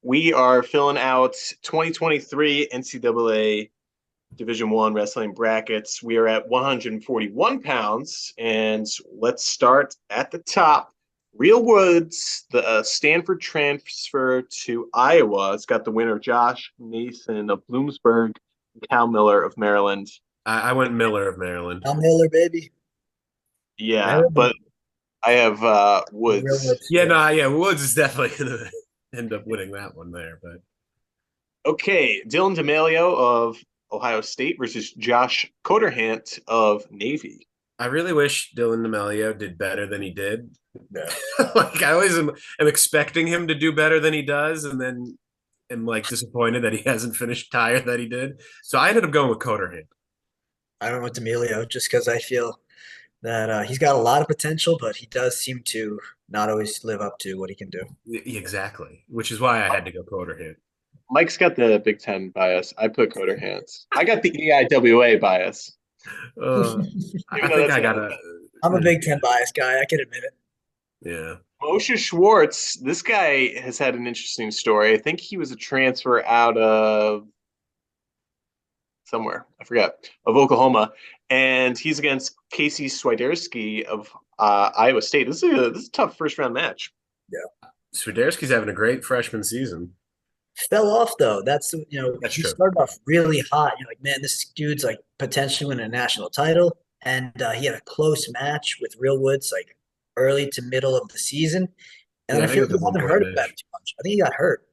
We are filling out 2023 NCAA Division I wrestling brackets. We are at 141 pounds, and let's start at the top. Real Woods, the Stanford transfer to Iowa. It's got the winner Josh Mason of Bloomsburg, and Cal Miller of Maryland. I went Miller of Maryland. I'm Miller, baby. Yeah, Maryland. but I have Real Woods. Woods. Yeah, no, yeah, Woods is definitely going to end up winning that one there. But Okay, Dylan D'Amelio of Ohio State versus Josh Coderhant of Navy. I really wish Dylan D'Amelio did better than he did. Yeah. Like I always am expecting him to do better than he does, and then am like disappointed that he hasn't finished higher that he did. So I ended up going with Coderhant. I went with D'Amelio just because I feel that he's got a lot of potential, but he does seem to not always live up to what he can do. Exactly, which is why I had to go Coderhant. Mike's got the Big Ten bias. I put Coderhant. I got the EIWA bias. Uh, I Even though think that's I not got a I'm a Big Ten bias guy. I can admit it. yeah. Moshe Schwartz. This guy has had an interesting story. I think he was a transfer out of somewhere. I forget, of Oklahoma, and he's against Casey Swiderski of Iowa State. This is a tough first round match. Yeah. Swiderski's having a great freshman season. Fell off though. That's He true. started off really hot. You're like, man, this dude's like potentially winning a national title, and he had a close match with Real Woods like early to middle of the season, and Yeah, I I think feel it like was we a one haven't point heard about him finish. too much. I think he got hurt.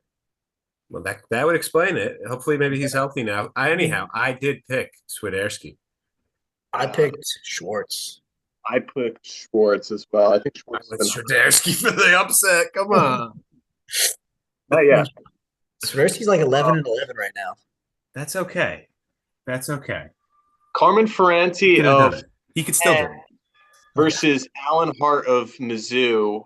Well, that would explain it. Hopefully, maybe he's healthy now. I did pick Swiderski. I picked Schwartz. I put Schwartz as well. I think I Schwartz has went been. Swiderski for the upset. Come on. Yeah. Swiderski's like 11 and 11 right now. That's okay. That's okay. Carmen He Ferranti could have done of it. He could still do Penn it. versus Alan Hart of Mizzou.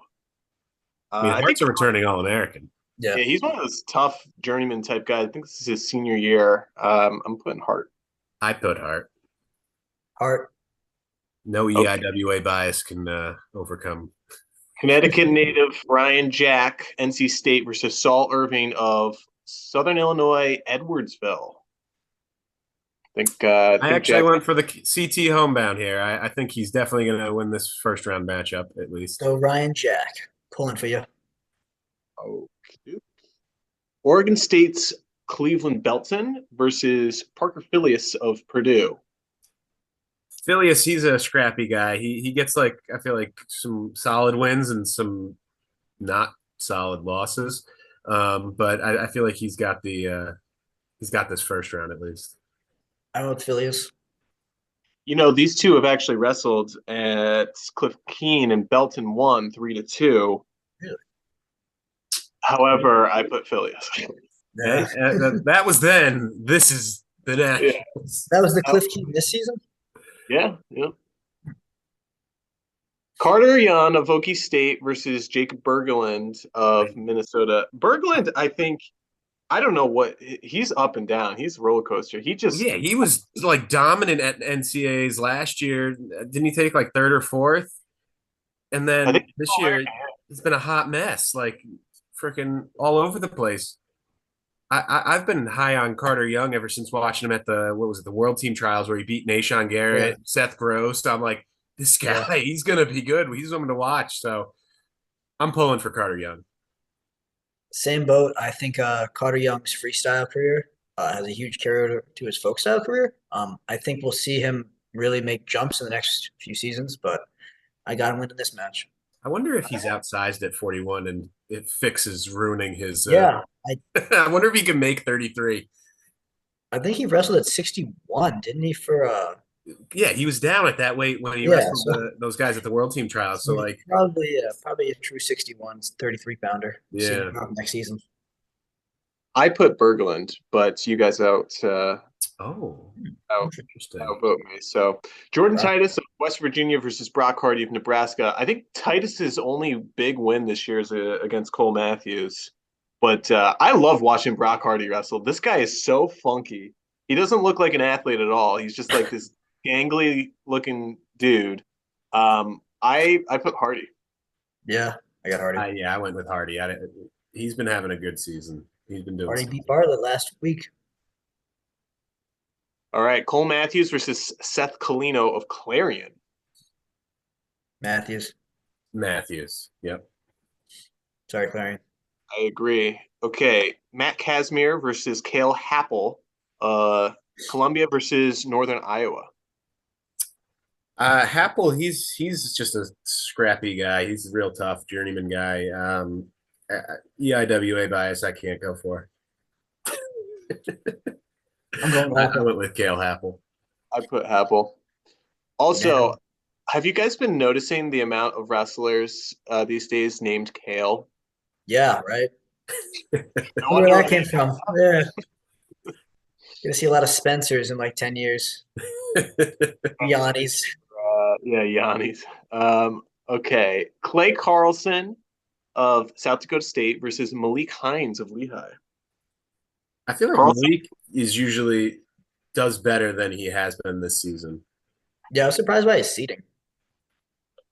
I mean, I think Hart's a returning All American. Yeah. yeah, he's one of those tough journeyman type guys. I think this is his senior year. I'm putting Hart. I put Hart. Hart. No Okay. EIWA bias can overcome. Connecticut native Ryan Jack, NC State versus Saul Irving of Southern Illinois, Edwardsville. I I think actually Jack. went for the CT homebound here. I think he's definitely going to win this first round matchup at least. So Ryan Jack pulling for you. Okay. Oregon State's Cleveland Belton versus Parker Filius of Purdue. Phileas, he's a scrappy guy. He gets like I feel like some solid wins and some not solid losses. But I feel like he's got this first round at least. I don't know what Philly is. You know, these two have actually wrestled at Cliff Keen, and Belton won 3-2. Really? However, I put Filius. Hey, that was then. This is the Yeah. Nationals. That was the Cliff Key this season? Yeah. Carter Young of Okie State versus Jacob Bergeland of Minnesota. Bergeland, I don't know what he's up and down. He's a roller coaster. Yeah, he was like dominant at NCAAs last year. Didn't he take like third or fourth? And I then think this year it's been a hot mess, like freaking all over the place. I've been high on Carter Young ever since watching him at the World Team Trials where he beat Nashon Garrett, Yeah. Seth Gross. I'm like, this guy, he's gonna be good. He's someone to watch. So I'm pulling for Carter Young. Same boat. I think Carter Young's freestyle career has a huge carryover to his folk style career. I think we'll see him really make jumps in the next few seasons, but I got him winning this match. I wonder if he's outsized at 41 and it fixes ruining his. Yeah, I wonder if he can make 33. I think he wrestled at 61, didn't he? Yeah, he was down at that weight when he Yeah, wrestled so those guys at the World Team Trials. So like, probably a true 61, 33 pounder. See yeah. him next season. I put Bergeland, but you guys Oh, interesting. outvote me. So Jordan Titus of West Virginia versus Brock Hardy of Nebraska. I think Titus's only big win this year is against Cole Matthews. But I love watching Brock Hardy wrestle. This guy is so funky. He doesn't look like an athlete at all. He's just like this gangly looking dude. I put Hardy. Yeah, I got Hardy. Yeah, I went with Hardy. He's been having a good season. He's been doing Already something. beat Bartlett last week. All right, Cole Matthews versus Seth Colino of Clarion. Matthews. Matthews. Yep. Sorry, Clarion. I agree. Okay, Matt Casimir versus Cale Happel. Columbia versus Northern Iowa. Happel, he's just a scrappy guy. He's a real tough journeyman guy. EIWA bias, I can't go for. I'm going I Happel. went with Cale Happel. I put Happel. Also, Man. have you guys been noticing the amount of wrestlers these days named Kale? Yeah, right. No I one wonder where knows. that came from. Yeah. Gonna see a lot of Spencers in like 10 years. Yannis. Yeah, Yanni's. Okay, Clay Carlson of South Dakota State versus Malik Hines of Lehigh. I feel like Carlson, Malik is usually does better than he has been this season. Yeah, I was surprised by his seating.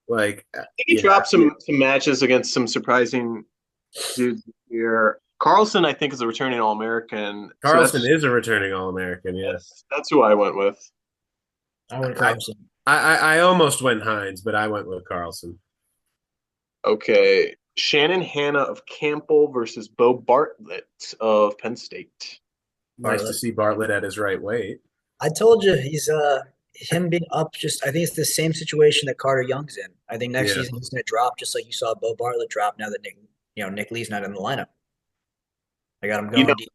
Like, I think he yeah, dropped some matches against some surprising dudes here. Carlson, I think, is a returning All American. Carlson is a returning All-American. Yes, That's who I went with. I went Carlson. I almost went Hines, but I went with Carlson. Okay, Shannon Hanna of Campbell versus Bo Bartlett of Penn State. Nice to Bartlett. see Bartlett at his right weight. I told you he's him being up just I think it's the same situation that Carter Young's in. I think next Yeah. season he's gonna drop just like you saw Bo Bartlett drop now that Nick Lee's not in the lineup. I got him going deep.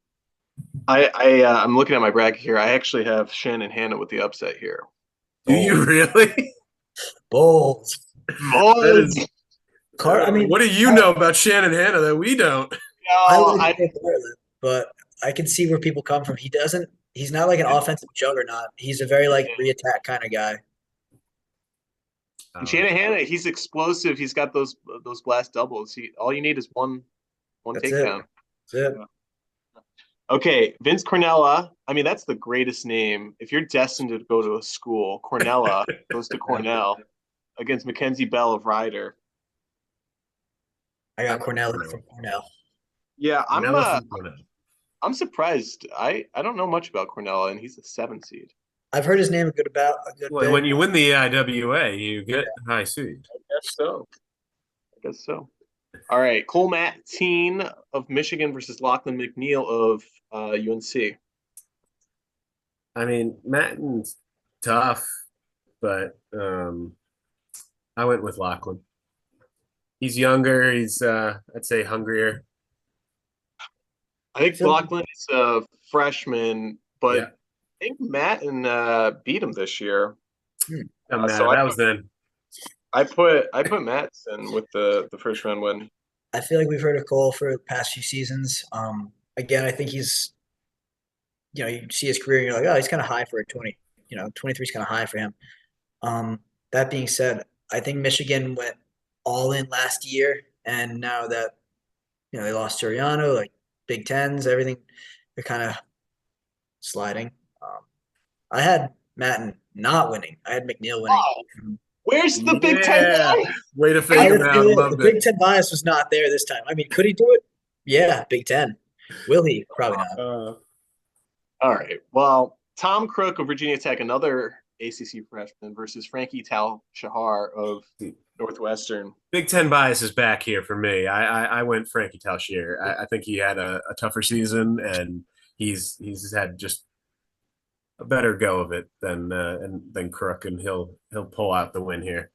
I'm looking at my bracket here. I actually have Shannon Hanna with the upset here. Do you really? Bold. I mean, what do you know about Shannon Hanna that we don't? I like Bo Bartlett, but I can see where people come from. He's not like an offensive juggernaut. He's a very like re-attack kind of guy. Shannon Hanna, he's explosive. He's got those blast doubles. All you need is one That's takedown. That's it. Okay, Vince Cornella. I mean, that's the greatest name. If you're destined to go to a school, Cornella goes to Cornell against Mackenzie Bell of Ryder. I got Cornell from Cornell. Yeah, I'm surprised. I don't know much about Cornella, and he's the 7th seed. I've heard his name a good bit. When you win the IWA, you get high seed. I guess so. All right, Cole Mateen of Michigan versus Lachlan McNeil of UNC. I mean, Matten's tough, but I went with Lachlan. He's younger. He's I'd say hungrier. I think Lachlan is a freshman, but yeah. I think Matten beat him this year. That was then. I put Matson with the first round win. I feel like we've heard of Cole for the past few seasons. Again, I think he's, you see his career and you're like, oh, he's kind of high for a 20. 23 is kind of high for him. That being said, I think Michigan went all in last year, and now that they lost Soriano, like Big Tens, everything, they're kind of sliding. I had Matten not winning. I had McNeil winning. Oh. Where's the Big Ten bias? Way to fake him out. The Big Ten bias was not there this time. I mean, could he do it? Yeah, Big Ten. Will he? Probably not. All right. Well, Tom Crook of Virginia Tech, another ACC freshman, versus Frankie Tal-Shahar of Northwestern. Big Ten bias is back here for me. I went Frankie Tal-Shahar. I think he had a tougher season, and he's had just a better go of it than Crook, and he'll pull out the win here.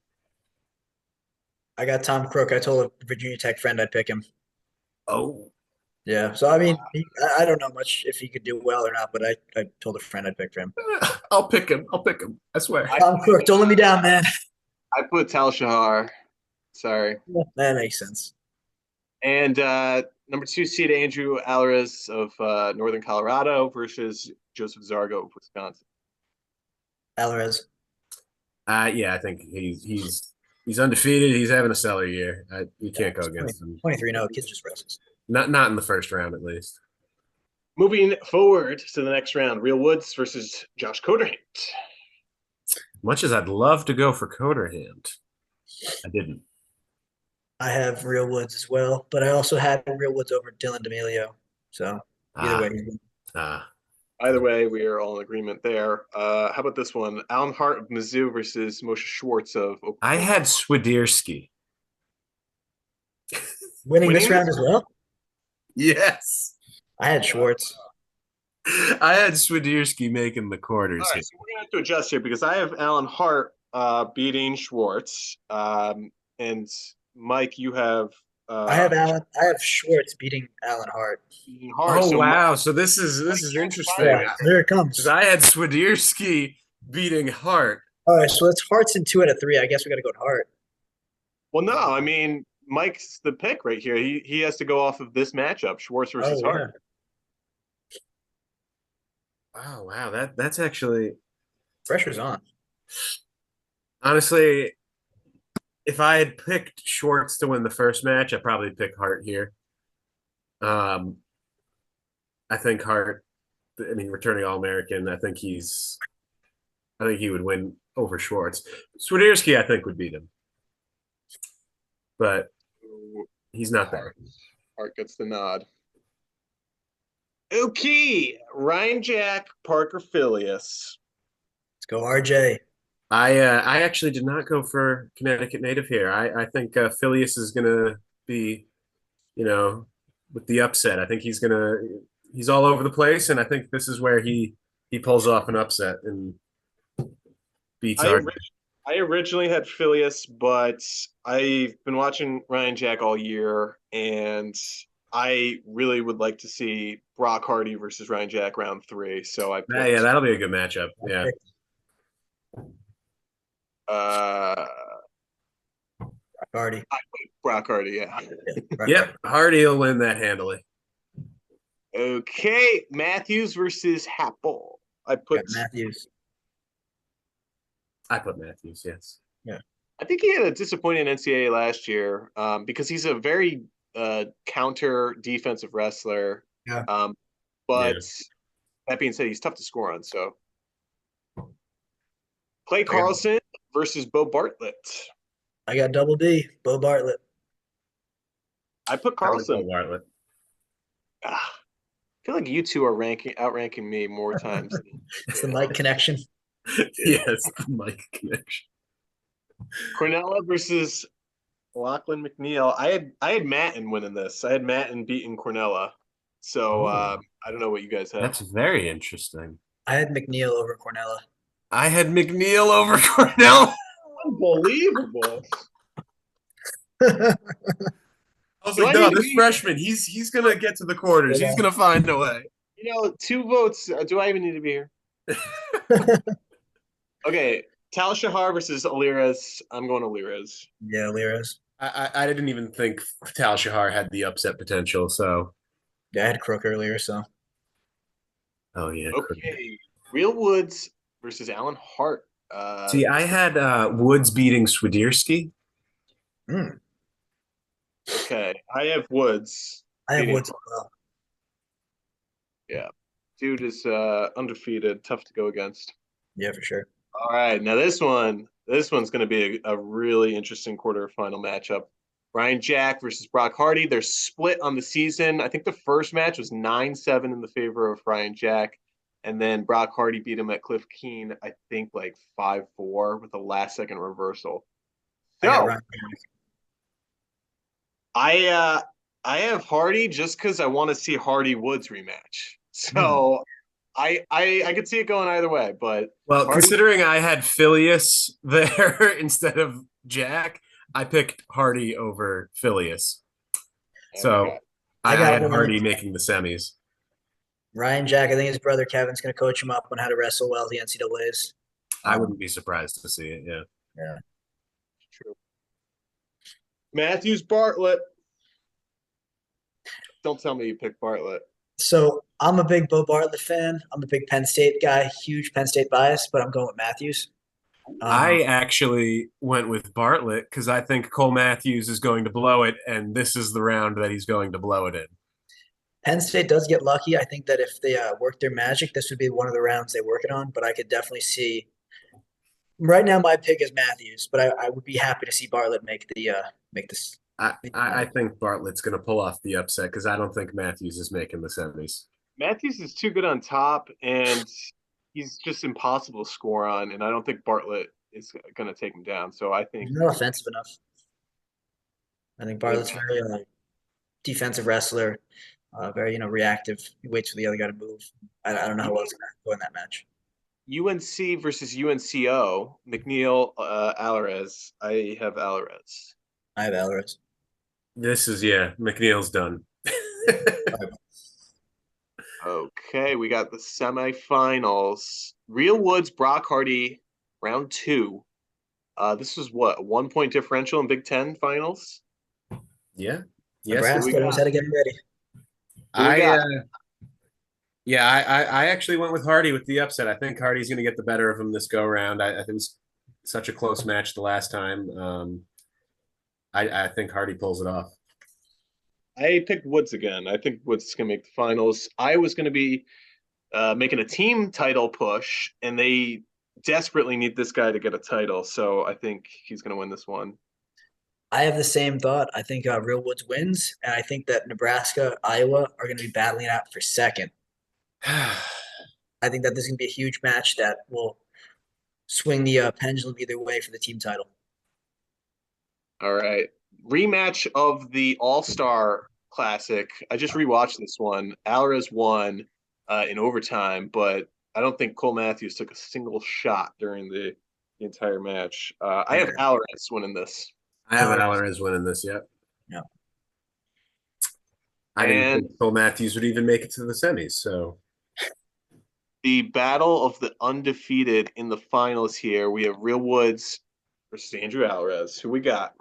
I got Tom Crook. I told a Virginia Tech friend I'd pick him. Oh, yeah. So I mean, I don't know much if he could do well or not, but I told a friend I'd pick for him. I'll pick him. I swear. Tom Crook, don't let me down, man. I put Tal-Shahar. Sorry. That makes sense. And number 2 seed Andrew Alvarez of Northern Colorado versus Joseph Zargo of Wisconsin. Alvarez. Yeah, I think he's undefeated. He's having a stellar year. You can't go against him. 23-0. Kids just wrestles. Not in the first round, at least. Moving forward to the next round, Real Woods versus Josh Coderhand. Much as I'd love to go for Coderhand, I didn't. I have Real Woods as well, but I also had Real Woods over Dylan D'Amelio. So either way, Either way, we are all in agreement there. How about this one? Alan Hart of Mizzou versus Moshe Schwartz of Oklahoma. I had Swiderski. winning this round as well. Yes. I had Schwartz. I had Swiderski making the quarters. All right, so we're gonna have to adjust here because I have Alan Hart beating Schwartz, and Mike, you have I have Schwartz beating Alan Hart. beating Hart. Oh so wow! So this is interesting. Yeah, here it comes. Because I had Swiderski beating Hart. All right, so it's Hart's in 2 out of 3. I guess we got to go to Hart. Well, no, I mean Mike's the pick right here. He has to go off of this matchup, Schwartz versus Hart. Oh wow, that's actually Pressure's on. honestly, if I had picked Schwartz to win the first match, I'd probably pick Hart here. I think Hart. I mean, returning All-American. I think he would win over Schwartz. Swiderski, I think, would beat him, but he's not there. Hart gets the nod. Okay, Ryan Jack, Parker Phileas. Let's go, RJ. I actually did not go for Connecticut native here. I think Phileas is gonna be, with the upset. I think he's all over the place, and I think this is where he pulls off an upset and beats RJ. I originally had Phileas, but I've been watching Ryan Jack all year, and I really would like to see Brock Hardy versus Ryan Jack round 3. So I picked, Yeah, that'll be a good matchup. Yeah. Hardy. I put Brock Hardy, yeah. Yep, Hardy will win that handily. Okay, Matthews versus Happel. I put Matthews. I put Matthews, yes. Yeah. I think he had a disappointing NCAA last year because he's a very counter defensive wrestler. Yeah. But that being said, he's tough to score on. So Clay Carlson versus Bo Bartlett. I got double D, Bo Bartlett. I put Carlson. Bo Bartlett. I feel like you two are outranking me more times. It's the Mike connection. Yes, the Mike connection. Cornella versus Lachlan McNeil. I had Matten winning this. I had Matten beating Cornella. So I don't know what you guys have. That's very interesting. I had McNeil over Cornella. I had McNeil over Cornell. Unbelievable. I was like, no, this freshman, he's gonna get to the quarters. He's gonna find a way. 2 votes. Do I even need to be here? Okay, Tal Shahar versus Alirez. I'm going Alirez. Yeah, Alirez. I didn't even think Tal Shahar had the upset potential, so. Yeah, I had Crook earlier, so. Oh, yeah. Okay, Real Woods versus Alan Hart. See, I had Woods beating Swiderski. Okay, I have Woods. I have Woods as well. Yeah, dude is undefeated, tough to go against. Yeah, for sure. All right, now this one's going to be a really interesting quarterfinal matchup. Ryan Jack versus Brock Hardy. They're split on the season. I think the first match was 9-7 in the favor of Ryan Jack, and then Brock Hardy beat him at Cliff Keen, I think like 5-4 with a last-second reversal. So I have Hardy just because I want to see Hardy Woods rematch. So. I could see it going either way, but considering I had Phileas there instead of Jack, I picked Hardy over Phileas. So I had Hardy making the semis. Ryan Jack, I think his brother Kevin's going to coach him up on how to wrestle well the NCAAs. I wouldn't be surprised to see it. Yeah. Yeah. True. Matthews Bartlett. Don't tell me you picked Bartlett. So I'm a big Bo Bartlett fan. I'm a big Penn State guy, huge Penn State bias, but I'm going with Matthews. I actually went with Bartlett because I think Cole Matthews is going to blow it, and this is the round that he's going to blow it in. Penn State does get lucky. I think that if they work their magic, this would be one of the rounds they work it on, but I could definitely see – right now my pick is Matthews, but I would be happy to see Bartlett make this I think Bartlett's going to pull off the upset because I don't think Matthews is making the semis. Matthews is too good on top, and he's just impossible to score on, and I don't think Bartlett is going to take him down. So I think He's not offensive enough. I think Bartlett's very defensive wrestler, very reactive. He waits for the other guy to move. I don't know how well it's going to go in that match. UNC versus UNCO, McNeil, Alvarez. I have Alvarez. I have Alvarez. McNeil's done. Okay, we got the semifinals. Real Woods, Brock Hardy, round 2. This was what, a 1-point differential in Big Ten finals? Yeah. Yes. Nebraska knows how to get him ready. I actually went with Hardy with the upset. I think Hardy's going to get the better of him this go around. I think it was such a close match the last time. I think Hardy pulls it off. I picked Woods again. I think Woods is going to make the finals. I was going to be making a team title push, and they desperately need this guy to get a title. So I think he's going to win this one. I have the same thought. I think Real Woods wins, and I think that Nebraska, Iowa are going to be battling it out for second. I think that this is going to be a huge match that will swing the pendulum either way for the team title. All right. Rematch of the All-Star Classic. I just rewatched this one. Alvarez won in overtime, but I don't think Cole Matthews took a single shot during the entire match. I have Alvarez winning this. I have Alvarez winning this, yep. Yeah. I didn't think Cole Matthews would even make it to the semis, so. The battle of the undefeated in the finals here. We have Real Woods versus Andrew Alvarez. Who we got?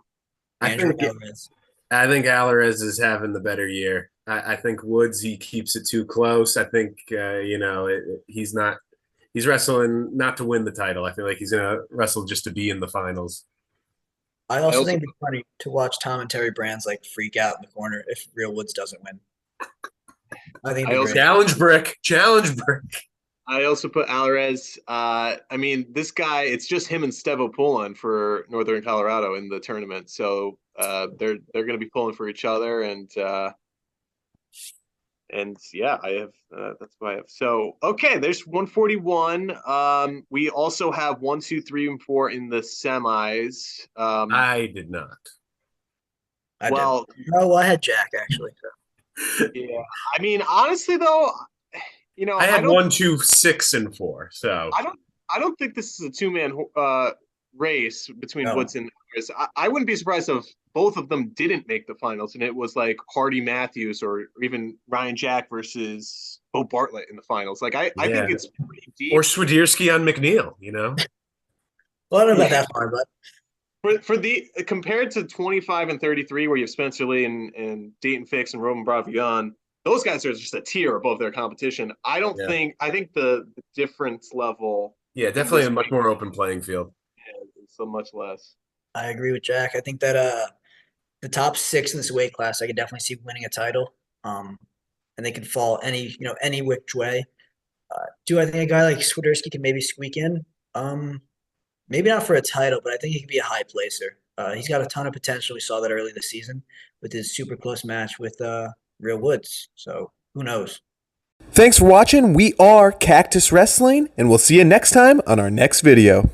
I think Alvarez is having the better year. I think Woods, he keeps it too close. I think, he's wrestling not to win the title. I feel like he's going to wrestle just to be in the finals. I also think it's funny to watch Tom and Terry Brands freak out in the corner if Real Woods doesn't win. I think challenge brick. I also put Alvarez. This guy, it's just him and Stevo pulling for Northern Colorado in the tournament. So they're going to be pulling for each other. And I have that's what I have. So, okay, there's 141. We also have 1, 2, 3, and 4 in the semis. I did not. I had Jack, actually. So. Yeah. Honestly, though, I had 1, 2, 6, and 4. So I don't think this is a two-man race between Woods and Alvarez. I wouldn't be surprised if both of them didn't make the finals, and it was like Hardy Matthews or even Ryan Jack versus Bo Bartlett in the finals. I think it's pretty deep. Or Swiderski on McNeil, Well, I don't know about that far, but for the compared to 25 and 33, where you have Spencer Lee and Dayton Fix and Roman Bravion, those guys are just a tier above their competition. I think the difference level. Yeah, definitely a much more open playing field. Yeah, so much less. I agree with Jack. I think that the top 6 in this weight class, I could definitely see winning a title. And they could fall any which way. Do I think a guy like Swiderski can maybe squeak in? Maybe not for a title, but I think he could be a high placer. He's got a ton of potential. We saw that early this season with his super close match with Real Woods. So who knows? Thanks for watching. We are Cactus Wrestling, and we'll see you next time on our next video.